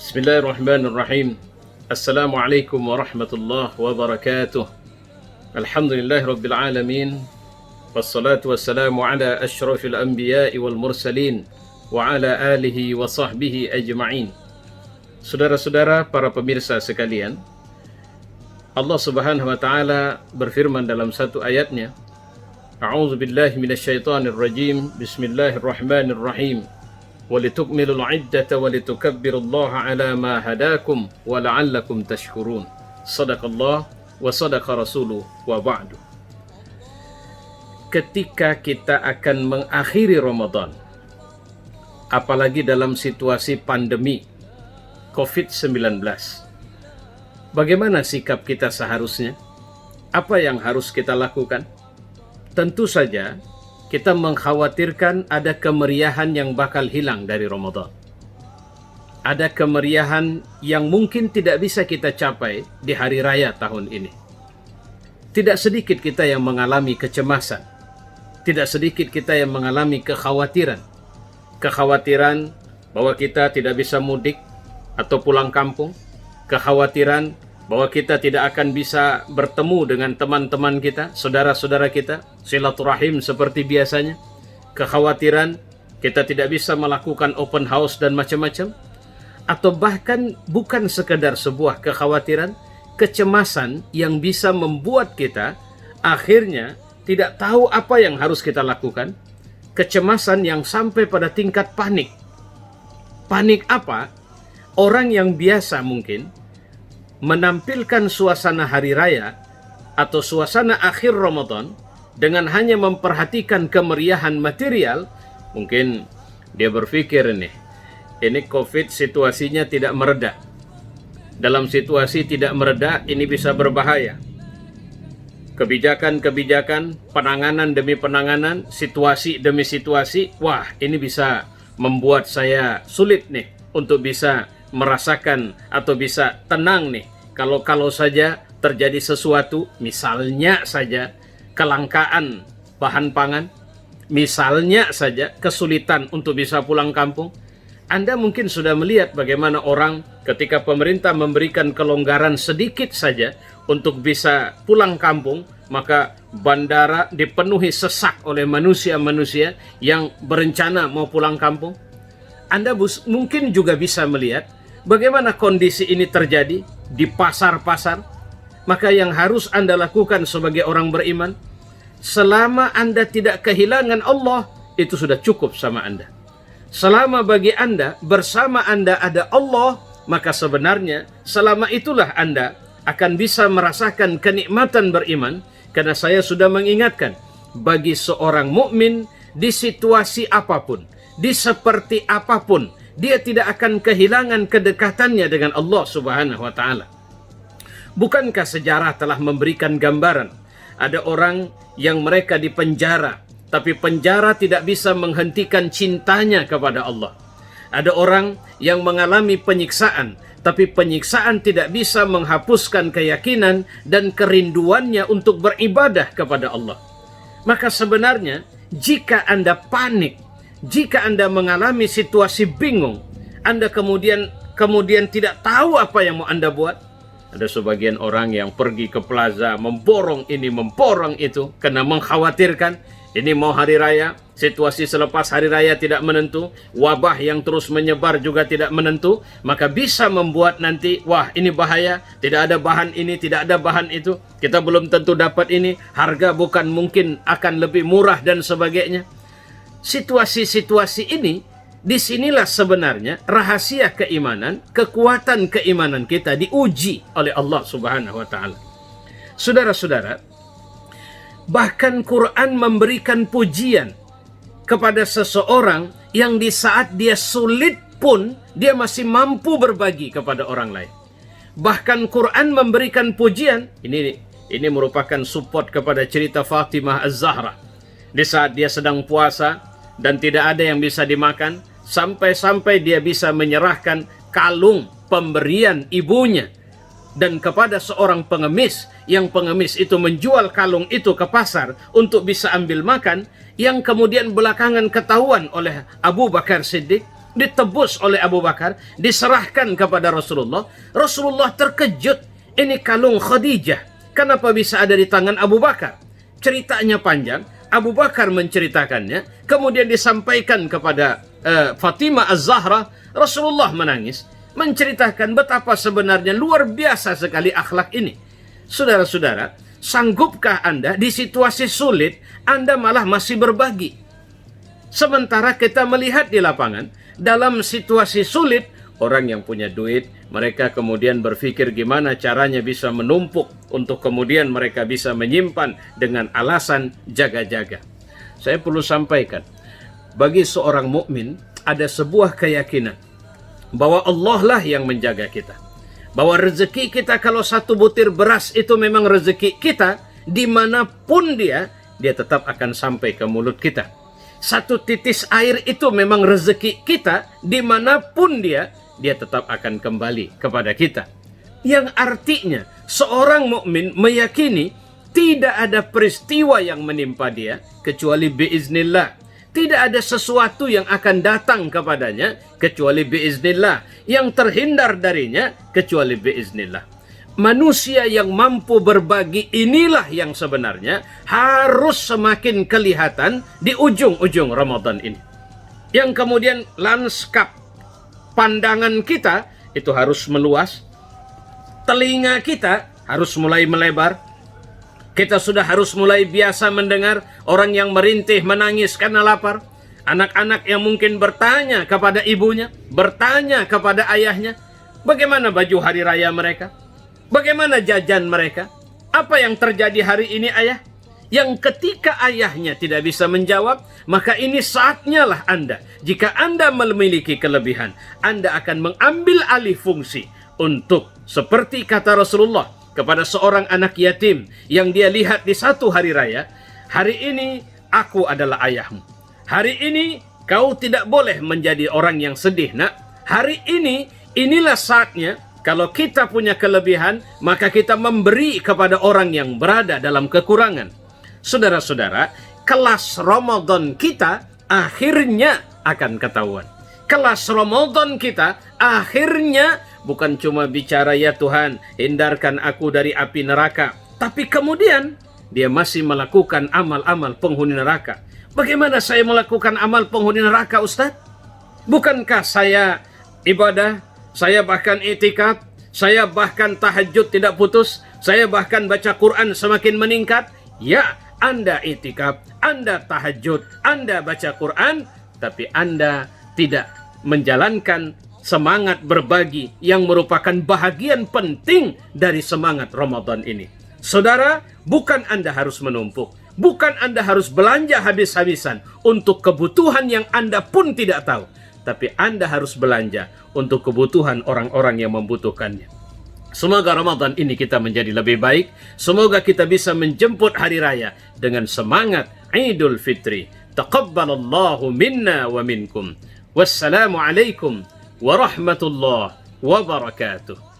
Bismillahirrahmanirrahim. Assalamualaikum warahmatullahi wabarakatuh. Alhamdulillahi rabbil alamin. Wassalatu wassalamu ala asyrafil anbiya'i wal mursalin wa ala alihi wa sahbihi ajma'in. Saudara-saudara, para pemirsa sekalian, Allah Subhanahu wa taala berfirman dalam satu ayatnya, A'udzu billahi minasyaitonir rajim. Bismillahirrahmanirrahim. Walitukmilul iddata walitukabbirullaha ala ma hadakum wa la'allakum tashkurun. Sadaqallah wa sadaqa rasuluh wa ba'du. Ketika kita akan mengakhiri Ramadan, apalagi dalam situasi pandemi COVID-19, bagaimana sikap kita seharusnya? Apa yang harus kita lakukan? Tentu saja kita mengkhawatirkan ada kemeriahan yang bakal hilang dari Ramadan. Ada kemeriahan yang mungkin tidak bisa kita capai di hari raya tahun ini. Tidak sedikit kita yang mengalami kecemasan. Tidak sedikit kita yang mengalami kekhawatiran. Kekhawatiran bahwa kita tidak bisa mudik atau pulang kampung. Kekhawatiran bahwa kita tidak akan bisa bertemu dengan teman-teman kita, saudara-saudara kita, silaturahim seperti biasanya. Kekhawatiran kita tidak bisa melakukan open house dan macam-macam. Atau bahkan bukan sekedar sebuah kekhawatiran, kecemasan yang bisa membuat kita akhirnya tidak tahu apa yang harus kita lakukan. Kecemasan yang sampai pada tingkat panik. Panik apa? Orang yang biasa mungkin menampilkan suasana hari raya atau suasana akhir Ramadan dengan hanya memperhatikan kemeriahan material, mungkin dia berpikir ini COVID situasinya tidak mereda. Dalam situasi tidak mereda, ini bisa berbahaya. Kebijakan-kebijakan, penanganan demi penanganan, situasi demi situasi, wah ini bisa membuat saya sulit untuk bisa merasakan atau bisa tenang kalau saja terjadi sesuatu, misalnya saja kelangkaan bahan pangan, misalnya saja kesulitan untuk bisa pulang kampung. Anda mungkin sudah melihat bagaimana orang ketika pemerintah memberikan kelonggaran sedikit saja untuk bisa pulang kampung, maka bandara dipenuhi sesak oleh manusia-manusia yang berencana mau pulang kampung. Anda mungkin juga bisa melihat bagaimana kondisi ini terjadi di pasar-pasar. Maka yang harus Anda lakukan sebagai orang beriman, selama Anda tidak kehilangan Allah, itu sudah cukup sama Anda. Selama bagi Anda, bersama Anda ada Allah, maka sebenarnya selama itulah Anda akan bisa merasakan kenikmatan beriman. Karena saya sudah mengingatkan, bagi seorang mukmin di situasi apapun, di seperti apapun, dia tidak akan kehilangan kedekatannya dengan Allah Subhanahu wa taala. Bukankah sejarah telah memberikan gambaran ada orang yang mereka dipenjara, tapi penjara tidak bisa menghentikan cintanya kepada Allah. Ada orang yang mengalami penyiksaan, tapi penyiksaan tidak bisa menghapuskan keyakinan dan kerinduannya untuk beribadah kepada Allah. Maka sebenarnya jika Anda panik, jika Anda mengalami situasi bingung, Anda kemudian tidak tahu apa yang mau Anda buat. Ada sebagian orang yang pergi ke plaza, memborong ini, memborong itu, karena mengkhawatirkan ini mau hari raya, situasi selepas hari raya tidak menentu, wabah yang terus menyebar juga tidak menentu, maka bisa membuat nanti, wah ini bahaya, tidak ada bahan ini, tidak ada bahan itu, kita belum tentu dapat ini, harga bukan mungkin akan lebih murah dan sebagainya. Situasi-situasi ini, disinilah sebenarnya rahasia keimanan, kekuatan keimanan kita diuji oleh Allah Subhanahu wa taala. Saudara-saudara, bahkan Quran memberikan pujian kepada seseorang yang di saat dia sulit pun dia masih mampu berbagi kepada orang lain. Bahkan Quran memberikan pujian, ini merupakan support kepada cerita Fatimah Az-Zahra. Di saat dia sedang puasa dan tidak ada yang bisa dimakan, sampai-sampai dia bisa menyerahkan kalung pemberian ibunya dan kepada seorang pengemis, yang pengemis itu menjual kalung itu ke pasar untuk bisa ambil makan, yang kemudian belakangan ketahuan oleh Abu Bakar Siddiq, ditebus oleh Abu Bakar, diserahkan kepada Rasulullah. Rasulullah terkejut, ini kalung Khadijah, kenapa bisa ada di tangan Abu Bakar? Ceritanya panjang, Abu Bakar menceritakannya, kemudian disampaikan kepada Fatimah Az-Zahra. Rasulullah menangis, menceritakan betapa sebenarnya luar biasa sekali akhlak ini. Saudara-saudara, sanggupkah Anda di situasi sulit, Anda malah masih berbagi? Sementara kita melihat di lapangan, dalam situasi sulit, orang yang punya duit, mereka kemudian berpikir gimana caranya bisa menumpuk untuk kemudian mereka bisa menyimpan dengan alasan jaga-jaga. Saya perlu sampaikan, bagi seorang mukmin ada sebuah keyakinan bahwa Allah lah yang menjaga kita. Bahwa rezeki kita, kalau satu butir beras itu memang rezeki kita, dimanapun dia tetap akan sampai ke mulut kita. Satu titis air itu memang rezeki kita, dimanapun dia tetap akan kembali kepada kita. Yang artinya, seorang mukmin meyakini tidak ada peristiwa yang menimpa dia, kecuali biiznillah. Tidak ada sesuatu yang akan datang kepadanya kecuali biiznillah, yang terhindar darinya kecuali biiznillah. Manusia yang mampu berbagi inilah yang sebenarnya harus semakin kelihatan di ujung-ujung Ramadan ini. Yang kemudian lanskap pandangan kita itu harus meluas, telinga kita harus mulai melebar. Kita sudah harus mulai biasa mendengar orang yang merintih menangis karena lapar. Anak-anak yang mungkin bertanya kepada ibunya, bertanya kepada ayahnya, bagaimana baju hari raya mereka? Bagaimana jajan mereka? Apa yang terjadi hari ini, ayah? Yang ketika ayahnya tidak bisa menjawab, maka ini saatnya lah Anda, jika Anda memiliki kelebihan, Anda akan mengambil alih fungsi untuk, seperti kata Rasulullah kepada seorang anak yatim yang dia lihat di satu hari raya, hari ini aku adalah ayahmu. Hari ini kau tidak boleh menjadi orang yang sedih, nak. Hari ini, inilah saatnya, kalau kita punya kelebihan, maka kita memberi kepada orang yang berada dalam kekurangan. Saudara-saudara, kelas Ramadan kita akhirnya akan ketahuan. Kelas Ramadan kita akhirnya bukan cuma bicara, ya Tuhan, hindarkan aku dari api neraka. Tapi kemudian dia masih melakukan amal-amal penghuni neraka. Bagaimana saya melakukan amal penghuni neraka, Ustaz? Bukankah saya ibadah, saya bahkan itikaf, saya bahkan tahajud tidak putus, saya bahkan baca Quran semakin meningkat? Ya, Anda itikaf, Anda tahajud, Anda baca Quran, tapi Anda tidak menjalankan semangat berbagi yang merupakan bahagian penting dari semangat Ramadan ini. Saudara, bukan Anda harus menumpuk, bukan Anda harus belanja habis-habisan untuk kebutuhan yang Anda pun tidak tahu, tapi Anda harus belanja untuk kebutuhan orang-orang yang membutuhkannya. Semoga Ramadan ini kita menjadi lebih baik. Semoga kita bisa menjemput hari raya dengan semangat Idul Fitri. Taqabbalallahu minna wa minkum. Wassalamualaikum warahmatullahi wabarakatuh.